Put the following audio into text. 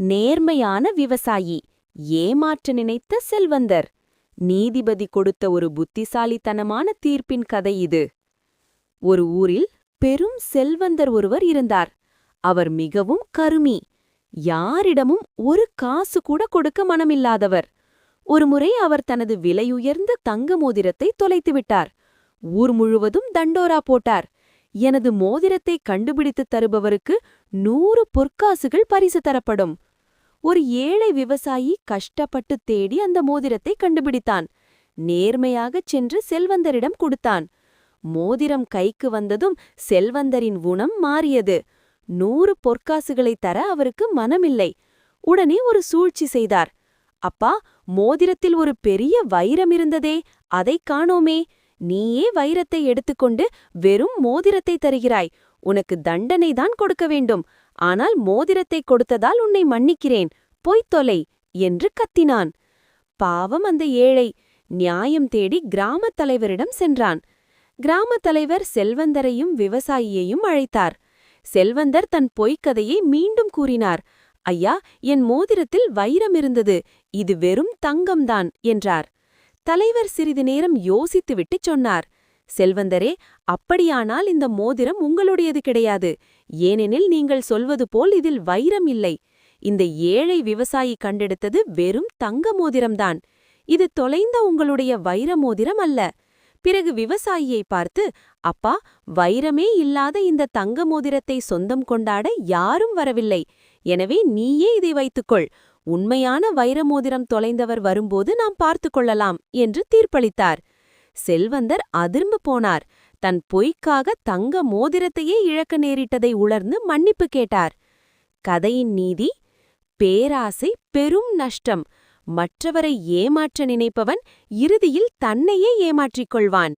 நேர்மையான விவசாயி, ஏமாற்ற நினைத்த செல்வந்தர். நீதிபதி கொடுத்த ஒரு புத்திசாலித்தனமான தீர்ப்பின் கதை இது. ஒரு ஊரில் பெரும் செல்வந்தர் ஒருவர் இருந்தார். அவர் மிகவும் கருமி, யாரிடமும் ஒரு காசு கூட கொடுக்க மனமில்லாதவர். ஒருமுறை அவர் தனது விலையுயர்ந்த தங்க மோதிரத்தை தொலைத்துவிட்டார். ஊர் முழுவதும் தண்டோரா போட்டார். எனது மோதிரத்தை கண்டுபிடித்துத் தருபவருக்கு 100 பொற்காசுகள் பரிசு தரப்படும். ஒரு ஏழை விவசாயி கஷ்டப்பட்டு தேடி அந்த மோதிரத்தை கண்டுபிடித்தான். நேர்மையாகச் சென்று செல்வந்தரிடம் கொடுத்தான். மோதிரம் கைக்கு வந்ததும் செல்வந்தரின் குணம் மாறியது. 100 பொற்காசுகளைத் தர அவருக்கு மனமில்லை. உடனே ஒரு சூழ்ச்சி செய்தார். அப்பா, மோதிரத்தில் ஒரு பெரிய வைரம் இருந்ததே, அதைக் காணோமே. நீயே வைரத்தை எடுத்துக்கொண்டு வெறும் மோதிரத்தை தருகிறாய். உனக்கு தண்டனைதான் கொடுக்க வேண்டும். ஆனால் மோதிரத்தை கொடுத்ததால் உன்னை மன்னிக்கிறேன். போய்த் தொலை என்று கத்தினான். பாவம் அந்த ஏழை நியாயம் தேடி கிராமத் தலைவரிடம் சென்றான். கிராமத் தலைவர் செல்வந்தரையும் விவசாயியையும் அழைத்தார். செல்வந்தர் தன் பொய்க்கதையை மீண்டும் கூறினார். ஐயா, என் மோதிரத்தில் வைரம் இருந்தது, இது வெறும் தங்கம்தான் என்றார். தலைவர் சிறிது நேரம் யோசித்துவிட்டுச் சொன்னார். செல்வந்தரே, அப்படியானால் இந்த மோதிரம் உங்களுடையது கிடையாது. ஏனெனில் நீங்கள் சொல்வது போல் இதில் வைரம் இல்லை. இந்த ஏழை விவசாயி கண்டெடுத்தது வெறும் தங்க மோதிரம்தான். இது தொலைந்த உங்களுடைய வைர மோதிரம் அல்ல. பிறகு விவசாயியை பார்த்து, அப்பா, வைரமே இல்லாத இந்த தங்க மோதிரத்தை சொந்தம் கொண்டாட யாரும் வரவில்லை. எனவே நீயே இதை வைத்துக்கொள். உண்மையான வைர மோதிரம் தொலைந்தவர் வரும்போது நாம் பார்த்து கொள்ளலாம் என்று தீர்ப்பளித்தார். செல்வந்தர் அதிர்ந்து போனார். தன் பொய்க்காக தங்க மோதிரத்தையே இழக்க நேரிட்டதை உணர்ந்து மன்னிப்பு கேட்டார். கதையின் நீதி: பேராசை பெரும் நஷ்டம். மற்றவரை ஏமாற்ற நினைப்பவன் இறுதியில் தன்னையே ஏமாற்றிக் கொள்வான்.